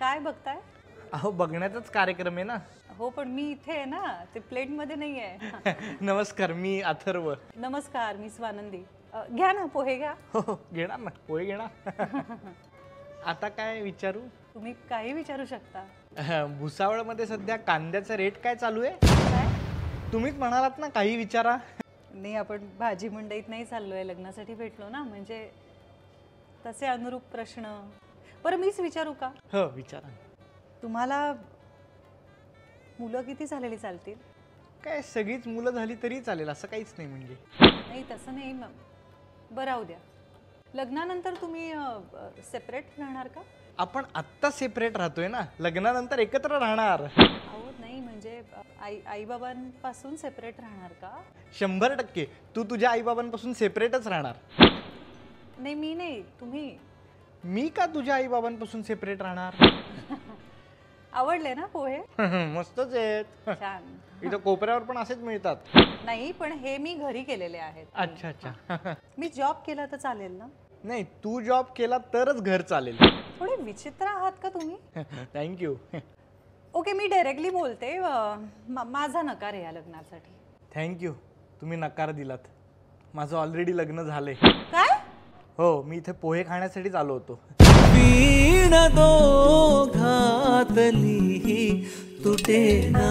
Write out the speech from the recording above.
काय बघताय? अहो बघण्याचाच कार्यक्रम आहे ना. हो पण मी इथे आहे ना, ते प्लेट मध्ये नाही आहे. नमस्कार, मी अथर्व. नमस्कार, मी स्वानंदी. घ्या ना, पोहे घ्या. हो घेणार ना, पोहे घेणार. आता काय विचारू? तुम्ही काही विचारू शकता. भुसावळमध्ये सध्या कांद्याचा रेट काय चालू आहे? काय? तुम्हीच म्हणालात ना काही विचारा. नाही, आपण भाजी मंडईत नाही चाललोय, लग्नासाठी भेटलो ना, म्हणजे तसे अनुरूप प्रश्न. बरं मीच विचारू का? हो विचारा. तुम्हाला मुलं किती झालेली चालतील? काय सगळीच मुलं झाली तरी चालेल, असं काहीच नाही म्हणजे. नाही तसं नाही. बरं राहू द्या. लग्नानंतर तुम्ही सेपरेट राहणार का? आपण आत्ता सेपरेट राहतोय ना, लग्नानंतर एकत्र राहणार. अहो नाही, म्हणजे आईबाबांपासून सेपरेट राहणार का? 100% तू तुझ्या आईबाबांपासून सेपरेटच राहणार. नाही मी नाही, तुम्ही. मी का तुझ्या आईबाबांपासून सेपरेट राहणार? आवडले ना पोहे? मस्तच आहेत. छान. इथं कोपऱ्यावर पण असेच मिळतात. नाही पण हे मी घरी केलेले आहेत. अच्छा अच्छा. मी जॉब केला तर चालेल ना? नाही, तू जॉब केला तरच घर चालेल. थोडे विचित्र आहात का तुम्ही? थँक्यू. ओके, मी डायरेक्टली बोलते. माझा नकार आहे या लग्नासाठी. थँक्यू, तुम्ही नकार दिलात. माझं ऑलरेडी लग्न झालंय. काय? हो, मी इथे पोहे खाण्यासाठीच आलो होतो. वीण दोघातली तुटे ना.